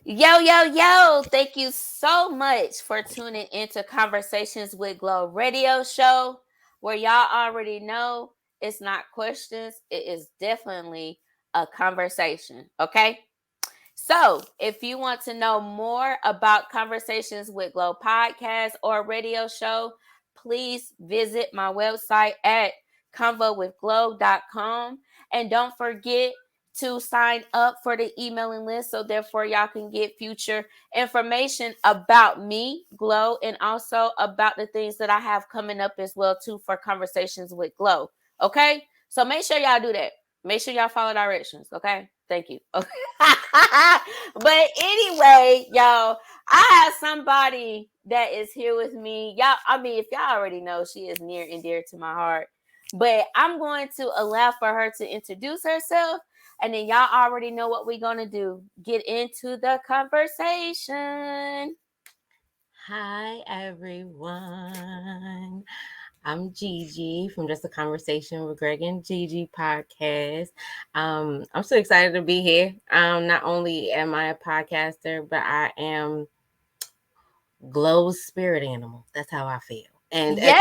Yo, yo, yo. Thank you so much for tuning into Conversations with Glo radio show, where y'all already know it's not questions, it is definitely a conversation. Okay. So, if you want to know more about Conversations with Glo podcast or radio show, please visit my website at convowithglo.com. And don't forget to sign up for the emailing list so therefore y'all can get future information about me, Glo, and also about the things that I have coming up as well too for Conversations with Glo. Okay? So make sure y'all do that. Make sure y'all follow directions, okay? Thank you. Okay. But anyway, y'all, I have somebody that is here with me. Y'all, I mean, if y'all already know, she is near and dear to my heart. But I'm going to allow for her to introduce herself. And then y'all already know what we're going to do. Get into the conversation. Hi, everyone. I'm Gigi from Just a Conversation with Greg and Gigi podcast. I'm so excited to be here. Not only am I a podcaster, but I am Glow's spirit animal. That's how I feel. Yay!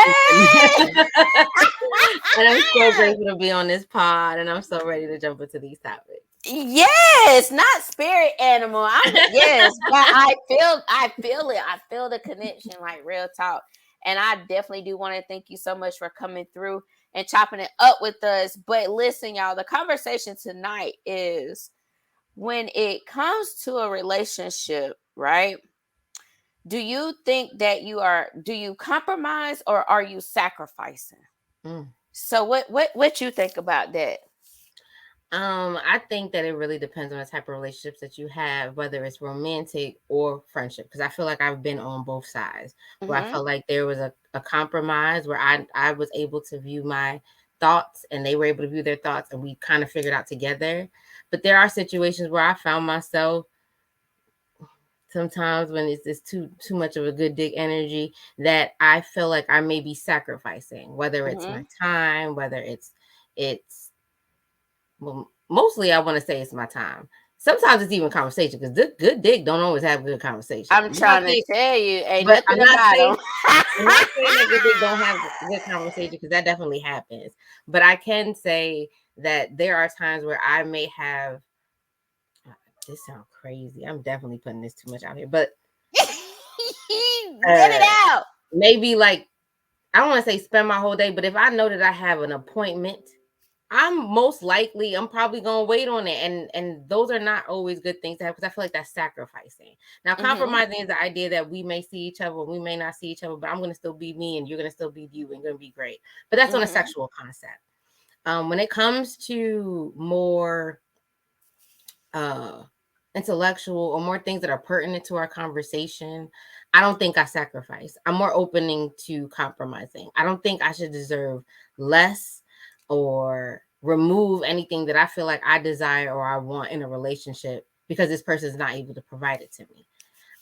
And I'm so grateful to be on this pod, and I'm so ready to jump into these topics. Yes, not spirit animal. Yes, but I feel it. I feel the connection, like real talk. And I definitely do want to thank you so much for coming through and chopping it up with us. But listen, y'all, the conversation tonight is when it comes to a relationship, right? Do you compromise or are you sacrificing? Mm. So what you think about that? I think that it really depends on the type of relationships that you have, whether it's romantic or friendship. Because I feel like I've been on both sides where I Mm-hmm. felt like there was a compromise where I was able to view my thoughts and they were able to view their thoughts and we kind of figured out together. But there are situations where I found myself sometimes when it's just too much of a good dick energy that I feel like I may be sacrificing, whether it's Mm-hmm. my time, whether it's well, mostly I want to say it's my time. Sometimes it's even conversation because good dick don't always have good conversation. I'm trying to tell you, ain't But nothing about them. I'm not saying that good dick don't have good conversation because that definitely happens. But I can say that there are times where I may have. This sounds crazy. I'm definitely putting this too much out here, but Get it uh, out. maybe like I don't want to say spend my whole day, but if I know that I have an appointment, I'm probably gonna wait on it, and those are not always good things to have because I feel like that's sacrificing. Now, Mm-hmm. compromising is the idea that we may see each other, we may not see each other, but I'm gonna still be me, and you're gonna still be you, and gonna be great. But that's on a Mm-hmm. sexual concept. When it comes to more uh intellectual or more things that are pertinent to our conversation, I don't think I sacrifice. I'm more opening to compromising. I don't think I should deserve less or remove anything that I feel like I desire or I want in a relationship because this person is not able to provide it to me.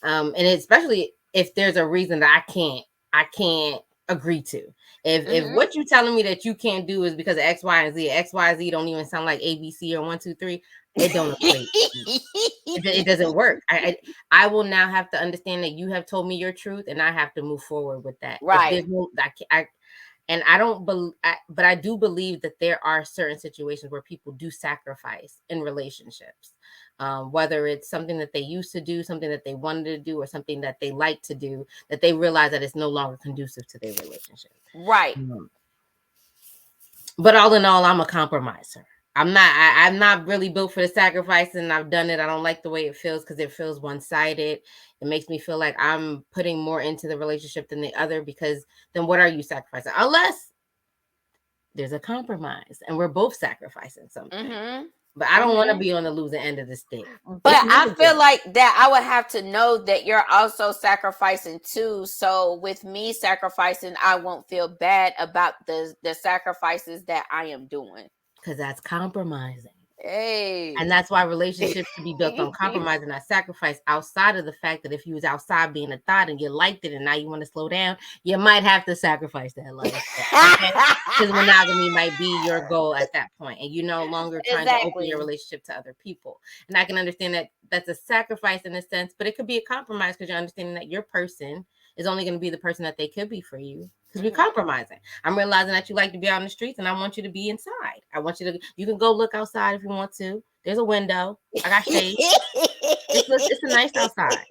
And especially if there's a reason that I can't agree to. If Mm-hmm. what you're telling me that you can't do is because of X, Y, and Z, X, Y, Z don't even sound like ABC or 1, 2, 3, it don't equate. It doesn't work. I will now have to understand that you have told me your truth, and I have to move forward with that. If Right. there's no, I and I don't believe, but I do believe that there are certain situations where people do sacrifice in relationships, whether it's something that they used to do, something that they wanted to do, or something that they like to do, that they realize that it's no longer conducive to their relationship. Right. Um, but all in all, I'm a compromiser. I'm not really built for the sacrifice, and I've done it. I don't like the way it feels because it feels one-sided. It makes me feel like I'm putting more into the relationship than the other because then what are you sacrificing? Unless there's a compromise and we're both sacrificing something. Mm-hmm. But I don't want to Mm-hmm. be on the losing end of the stick. But It's I never feel good. like that I would have to know that you're also sacrificing too. So with me sacrificing, I won't feel bad about the sacrifices that I am doing. Because that's compromising. And Hey. that's why relationships should be built on compromise and not sacrifice. Outside of the fact that if you was outside being a thought and you liked it and now you want to slow down, you might have to sacrifice that lifestyle. Okay. Because monogamy might be your goal at that point, and you're no longer trying to open your Exactly. relationship to other people. And I can understand that that's a sacrifice in a sense, but it could be a compromise because you're understanding that your person is only going to be the person that they could be for you because we're compromising. I'm realizing that you like to be out on the streets and I want you to be inside. I want you can go look outside if you want to. There's a window. I got shade. It's a nice outside.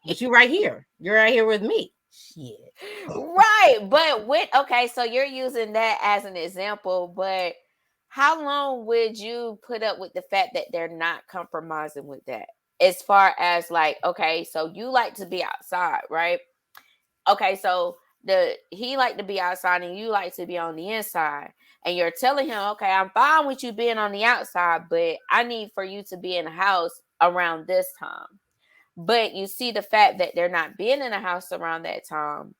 But you're right here. You're right here with me. Shit. Right. But okay, so you're using that as an example, but how long would you put up with the fact that they're not compromising with that? As far as like, okay, so you like to be outside, right? Okay, so he like to be outside and you like to be on the inside. And you're telling him, okay, I'm fine with you being on the outside, but I need for you to be in the house around this time. But you see the fact that they're not being in the house around that time,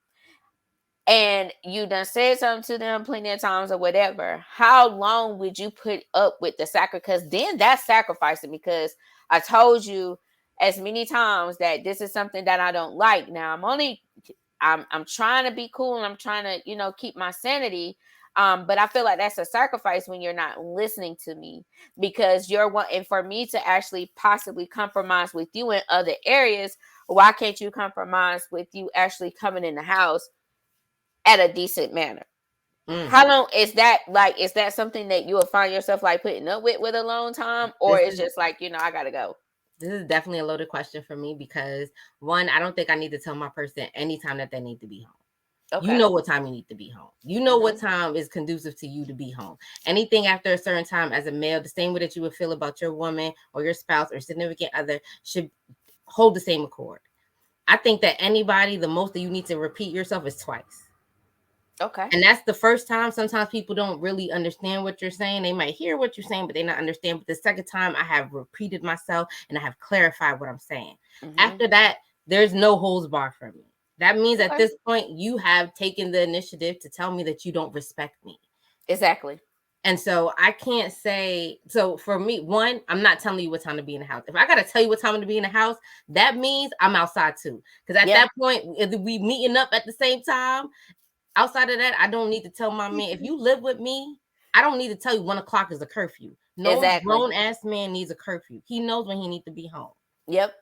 and you done said something to them plenty of times or whatever, how long would you put up with the sacrifice? Because then that's sacrificing, because I told you as many times that this is something that I don't like. Now I'm trying to be cool and I'm trying to, keep my sanity. But I feel like that's a sacrifice when you're not listening to me, because you're wanting for me to actually possibly compromise with you in other areas. Why can't you compromise with you actually coming in the house at a decent manner? How long is that? Like, is that something that you will find yourself like putting up with a long time, or This it's is just like, I gotta go? this is definitely a loaded question for me because one, I don't think I need to tell my person anytime that they need to be home. You Okay. know what time you need to be home. You know what Mm-hmm. time is conducive to you to be home. Anything after a certain time as a male, the same way that you would feel about your woman or your spouse or significant other should hold the same accord. I think that anybody, the most that you need to repeat yourself is twice. Okay. And that's the first time. Sometimes people don't really understand what you're saying. They might hear what you're saying, but they not understand. But the second time I have repeated myself and I have clarified what I'm saying. Mm-hmm. After that, there's no holds bar for me. That means at Okay. this point, you have taken the initiative to tell me that you don't respect me. Exactly. And so I can't say, so for me, one, I'm not telling you what time to be in the house. If I got to tell you what time to be in the house, that means I'm outside too. Because at Yeah. that point, if we meeting up at the same time, outside of that, I don't need to tell my man. If you live with me, I don't need to tell you 1 o'clock is a curfew. No Exactly. grown ass man needs a curfew. He knows when he needs to be home. Yep.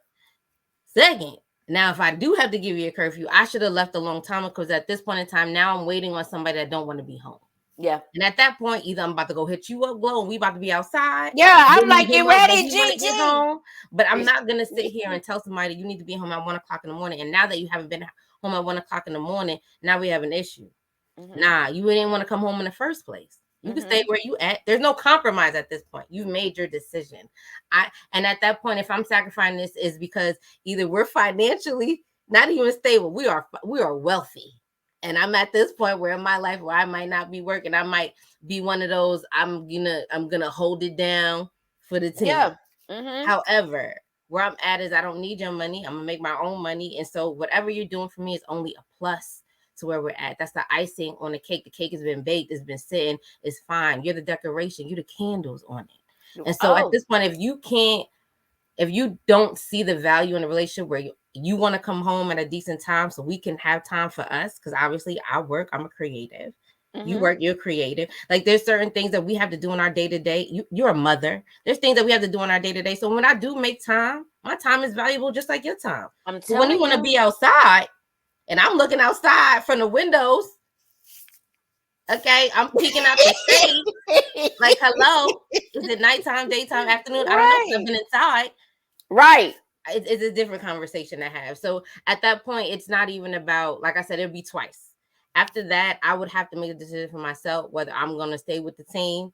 Second, now if I do have to give you a curfew, I should have left a long time because at this point in time, now I'm waiting on somebody that don't want to be home. Yeah. And at that point, either I'm about to go hit you up, Glo, and we about to be outside. Yeah. I'm Then you like, him you up when ready, he want to get Gigi? home. But I'm not gonna sit here and tell somebody you need to be home at 1 o'clock in the morning. And now that you haven't been home at 1 o'clock in the morning, now we have an issue. Mm-hmm. Nah, you didn't want to come home in the first place. You can stay Mm-hmm. where you at. There's no compromise at this point. You've made your decision. And at that point, if I'm sacrificing this, is because either we're financially not even stable. We are wealthy. And I'm at this point where in my life where I might not be working. I might be one of those, I'm gonna hold it down for the team. Yeah. Mm-hmm. However, where I'm at is I don't need your money. I'm gonna make my own money. And so whatever you're doing for me is only a plus to where we're at. That's the icing on the cake. The cake has been baked, it's been sitting, it's fine. You're the decoration, you're the candles on it. And so at Oh. this point, if you don't see the value in a relationship where you want to come home at a decent time so we can have time for us, because obviously I work, I'm a creative. You Mm-hmm. work, you're creative. Like there's certain things that we have to do in our day to day. You're a mother. There's things that we have to do in our day to day. So when I do make time, my time is valuable just like your time. I'm But when you telling want to you. be outside and I'm looking outside from the windows, okay, I'm peeking out the shade. Like, hello, is it nighttime, daytime, afternoon? I don't know because I've Right. been inside. Right. It's a different conversation to have. So at that point, it's not even about, like I said, it'll be twice. After that, I would have to make a decision for myself whether I'm going to stay with the team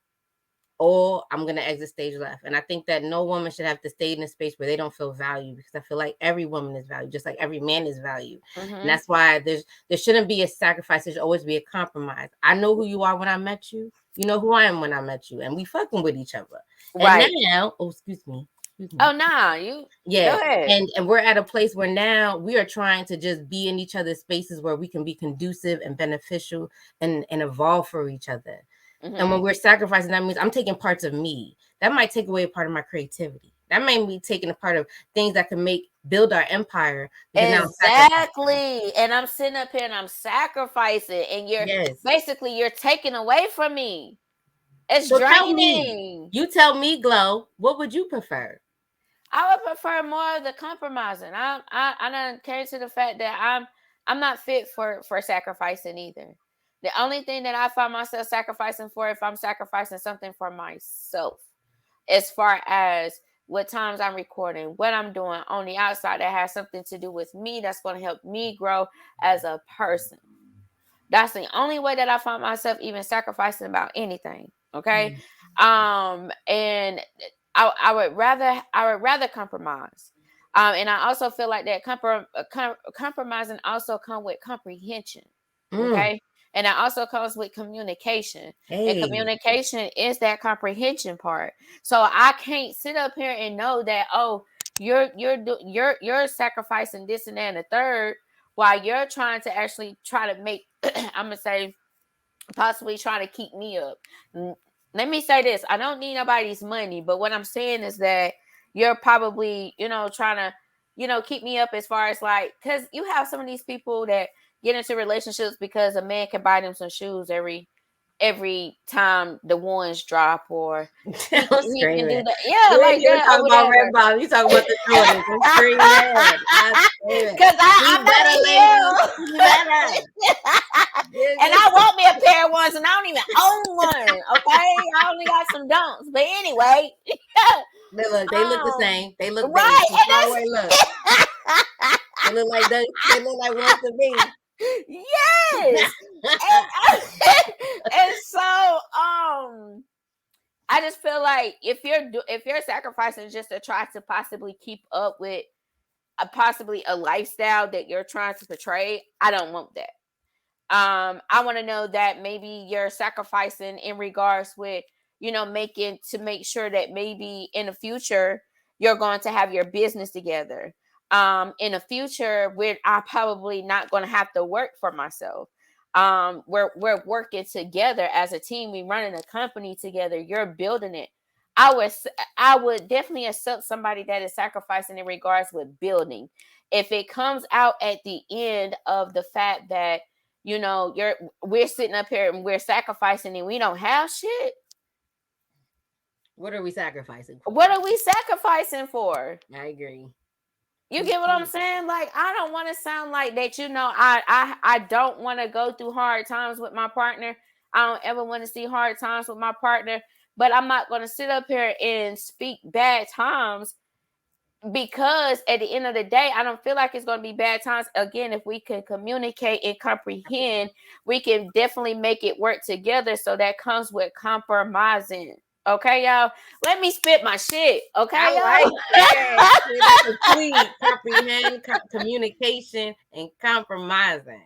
or I'm going to exit stage left. And I think that no woman should have to stay in a space where they don't feel valued, because I feel like every woman is valued, just like every man is valued. And Mm-hmm. that's why there shouldn't be a sacrifice. There should always be a compromise. I know who you are when I met you. You know who I am when I met you. And we fucking with each other. And Right. now, oh, excuse me. Excuse me. Oh, nah. You Yeah. go ahead. And we're at a place where now we are trying to just be in each other's spaces where we can be conducive and beneficial and evolve for each other. And Mm-hmm. when we're sacrificing, that means I'm taking parts of me. That might take away a part of my creativity. That might be taking a part of things that can build our empire, because now I'm sacrificing. Exactly. And I'm sitting up here and I'm sacrificing, and Yes. you're taking away from me. It's So tell me, draining. you tell me, Glo, what would you prefer? I would prefer more of the compromising. I done came to the fact that I'm not fit for sacrificing either. The only thing that I find myself sacrificing for, if I'm sacrificing something for myself, as far as what times I'm recording, what I'm doing on the outside that has something to do with me, that's going to help me grow as a person. That's the only way that I find myself even sacrificing about anything. Okay. Mm. And I would rather compromise. And I also feel like that compromising also come with comprehension. Mm. Okay. And that also comes with communication. And Hey. communication is that comprehension part. So I can't sit up here and know that, oh, you're sacrificing this and that and the third, while you're trying to actually try to make I'm gonna say possibly trying to keep me up. Let me say this: I don't need nobody's money, but what I'm saying is that you're probably, trying to, keep me up as far as like, because you have some of these people that get into relationships because a man can buy them some shoes every time the ones drop, or he I'm he can do screaming. that, yeah, You ain't like even that or talking about Red whatever. Bottom. You talking about the Jordans. I'm screaming. I'm screaming. Cause Be I'm better, ladies. Be not better. a and Get I want me a pair of ones, and I don't even own one. Okay, I only got some dunks. But anyway, look, they look the um, same. They look they right, from far away. Look, they look like they look like ones to me. yes, and and so I just feel like if you're sacrificing just to try to possibly keep up with possibly a lifestyle that you're trying to portray, I don't want that. I want to know that maybe you're sacrificing in regards with, making to make sure that maybe in the future you're going to have your business together. In the future, where I probably not going to have to work for myself. We're working together as a team. We running a company together. You're building it. I would I would definitely accept somebody that is sacrificing in regards with building. If it comes out at the end of the fact that, we're sitting up here and we're sacrificing and we don't have shit, What are we sacrificing for? what are we sacrificing for? I agree. You get what I'm saying? Like, I don't want to sound like that. I don't want to go through hard times with my partner. I don't ever want to see hard times with my partner. But I'm not going to sit up here and speak bad times, because at the end of the day, I don't feel like it's going to be bad times. Again, if we can communicate and comprehend, we can definitely make it work together. So that comes with compromising. Okay, y'all. Let me spit my shit. I Okay, like y'all. that. See, that's a tweet. Comprehend, communication, and compromising.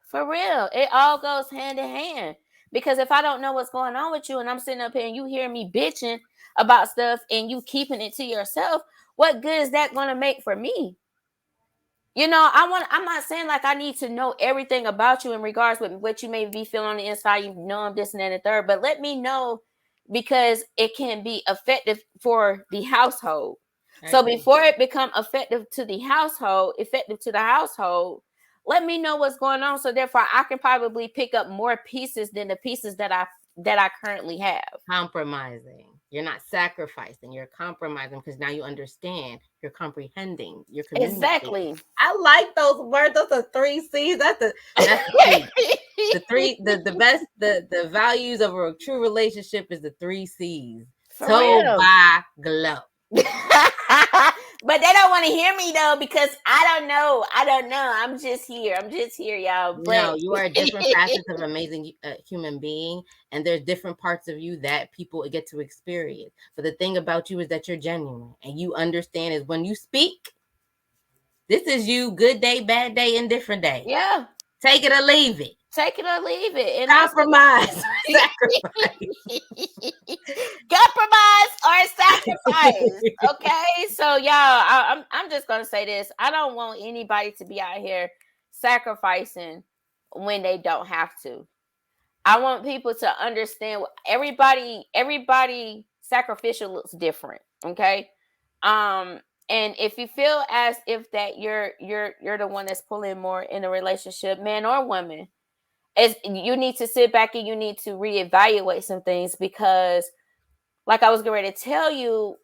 For real, it all goes hand in hand. Because if I don't know what's going on with you and I'm sitting up here and you hear me bitching about stuff and you keeping it to yourself, what good is that going to make for me? I'm not saying like I need to know everything about you in regards with what you may be feeling on the inside. You know, I'm this and that and the third, but let me know, because it can be effective for the household. I So agree. before it become effective to the household, let me know what's going on. So therefore I can probably pick up more pieces than the pieces that I currently have. Compromising. You're not sacrificing. You're compromising because now you understand. You're comprehending. You're communicating. Exactly. I like those words. Those are three C's. That's the key. The three the best the values of a true relationship is the three C's. For Told real. by Glo. But they don't want to hear me though, because I don't know. I don't know. I'm just here. I'm just here, y'all. But No, you are different facets of an amazing human being, and there's different parts of you that people get to experience. But the thing about you is that you're genuine, and you understand is when you speak, this is you, good day, bad day, indifferent day. yeah, Take it or leave it. take it or leave it, and that's the Compromise, sacrifice. compromise or sacrifice. Okay, so y'all, I'm just gonna say this. I don't want anybody to be out here sacrificing when they don't have to. I want people to understand everybody sacrificial looks different. Okay. Um, and if you feel as if that you're the one that's pulling more in a relationship, man or woman, is you need to sit back and you need to reevaluate some things, because like I was going to tell you,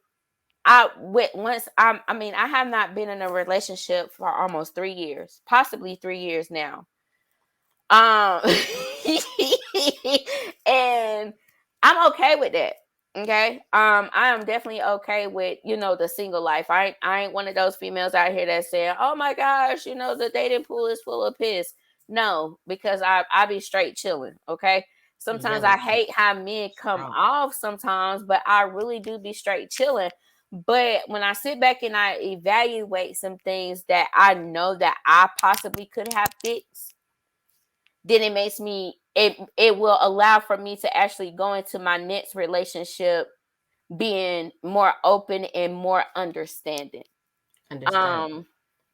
I mean, I have not been in a relationship for almost 3 years, possibly 3 years now. Um, and I'm okay with that. Okay. I am definitely okay with, the single life. I ain't one of those females out here that saying, oh my gosh, the dating pool is full of piss. No, because I be straight chilling. Okay. Sometimes I Really hate how men come strong. off sometimes, but I really do be straight chilling. But when I sit back and I evaluate some things that I know that I possibly could have fixed, then it will allow for me to actually go into my next relationship being more open and more understanding. Understood. Um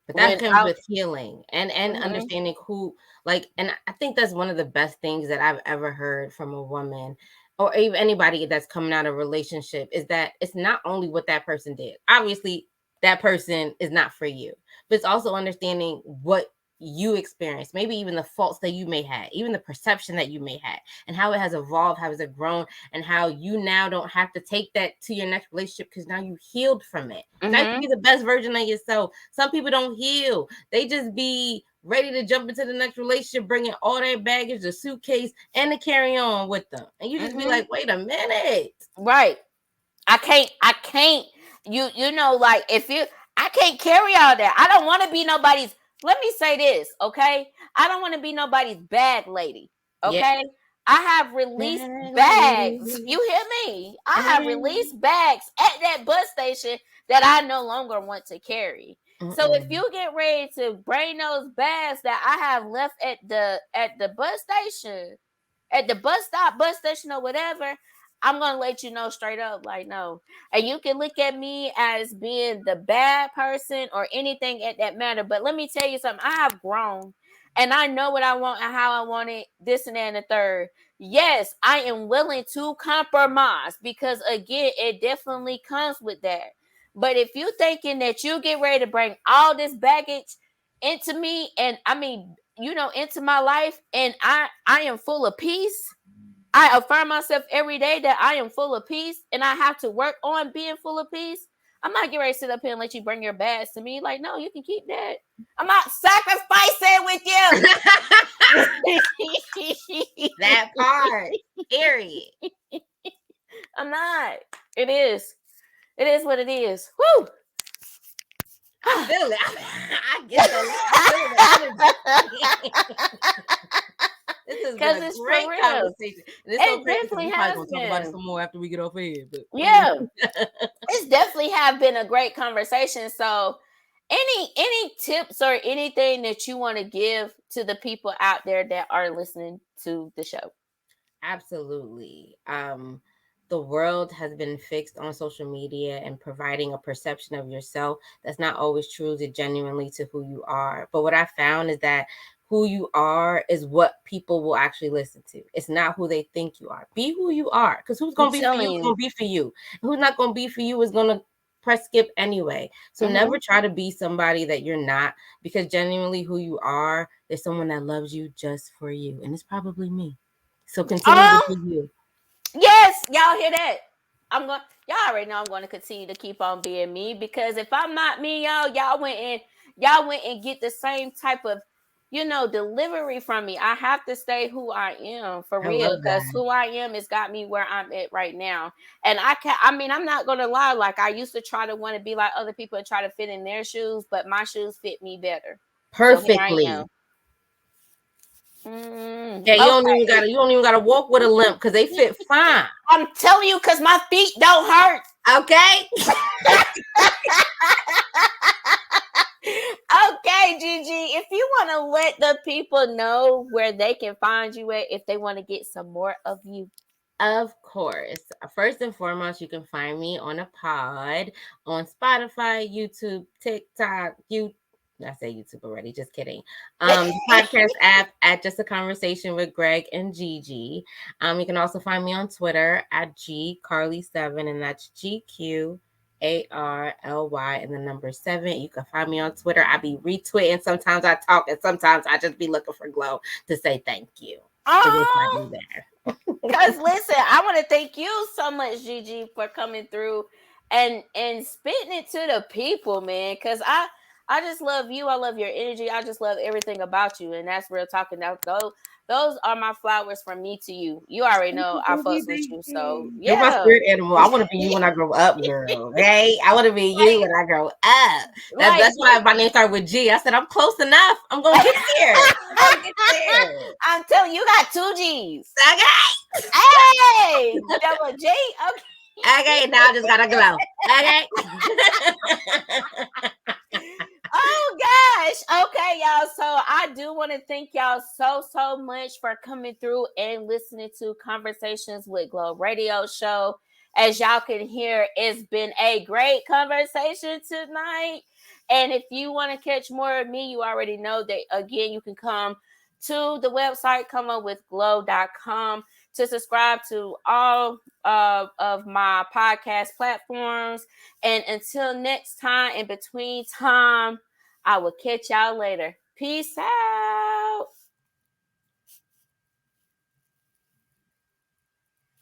But that when comes I with healing and Mhm. understanding who, like, and I think that's one of the best things that I've ever heard from a woman or even anybody that's coming out of a relationship is that it's not only what that person did. Obviously, that person is not for you, but it's also understanding what you experienced, maybe even the faults that you may have, even the perception that you may have, and how it has evolved, how it has grown, and how you now don't have to take that to your next relationship because now you healed from it. Now you can be Mhm. the best version of yourself. Some people don't heal. They just be ready to jump into the next relationship, bringing all their baggage, the suitcase, and the carry on with them. And you just be Mhm. like, wait a minute. Right. I can't like if you I can't carry all that. I don't want to be nobody's Let me say this, okay? I don't want to be nobody's bag lady. Yeah. Okay? I have released Bag bags. lady. You hear me? I have And released bags at that bus station that I no longer want to carry. So if mm-mm. you get ready to bring those bags that I have left at the bus station, at the bus station or whatever, I'm gonna let you know straight up, like, no. And you can look at me as being the bad person or anything at that matter. But let me tell you something. I have grown and I know what I want and how I want it, this and that and the third. Yes, I am willing to compromise because again, it definitely comes with that. But if you thinking that you get ready to bring all this baggage into me, and I mean, into my life, and I am full of peace. I affirm myself every day that I am full of peace and I have to work on being full of peace. I'm not getting ready to sit up here and let you bring your bags to me. Like, no, you can keep that. I'm not sacrificing with you. That part. Period. I'm not. It is. It is what it is. Woo! I feel it. I get the. I feel the energy. This has been Because a it's for great real. conversation. And it's so It crazy because definitely we probably has gonna talk about it been. some more after we get off here. But Yeah. It's definitely have been a great conversation. So any tips or anything that you want to give to the people out there that are listening to the show? absolutely. The world has been fixed on social media and providing a perception of yourself that's not always true to genuinely to who you are. But what I found is that who you are is what people will actually listen to. It's not who they think you are. Be who you are. Because who's I'm gonna be for you telling is you. gonna be for you. Who's not gonna be for you is gonna press skip anyway. So Mm-hmm. never try to be somebody that you're not, because genuinely who you are, there's someone that loves you just for you. And it's probably me. So continue to Oh, be you. yes, y'all hear that? Y'all already know I'm going to continue to keep on being me, because if I'm not me, y'all went and get the same type of delivery from me. I have to stay who I am for I real, love because that. who I am has got me where I'm at right now. And I'm not gonna lie, like I used to try to want to be like other people and try to fit in their shoes, but my shoes fit me better. So here I am. Perfectly. Yeah, Okay. you don't even gotta walk with a limp because they fit fine. I'm telling you, because my feet don't hurt. Okay. Okay, Gigi, if you want to let the people know where they can find you at if they want to get some more of you. Of course. First and foremost, you can find me on a pod on Spotify, YouTube, TikTok, I say YouTube already, just kidding. The podcast app at Just a Conversation with Greg and Gigi. You can also find me on Twitter at GCarly7, and that's GQARLY and the number 7. You can find me on Twitter. I be retweeting. Sometimes I talk, and sometimes I just be looking for Glo to say thank you. So you'll find Oh, me there. because listen, I want to thank you so much, Gigi, for coming through and spitting it to the people, man. Cause I just love you. I love your energy. I just love everything about you. And that's real talking. Now those are my flowers from me to you. You already Thank know you, I baby, fucks with thank you. So you. You're my yeah. spirit animal. I want to be you when I grow up, girl. Okay, I want to be you like when I grow up. like That's why my name started with G. I said I'm close enough. I'm gonna get there. I'm gonna get there. I'm telling you, you got two G's. Okay. Hey, double G. Okay. Okay, now I just gotta glow. Okay. Oh gosh. Okay, y'all. So I do want to thank y'all so much for coming through and listening to Conversations with Glo radio show. As y'all can hear, it's been a great conversation tonight. And if you want to catch more of me, you already know that again, you can come to the website comeupwithglo.com to subscribe to all of my podcast platforms. And until next time, in between time, I will catch y'all later. Peace out.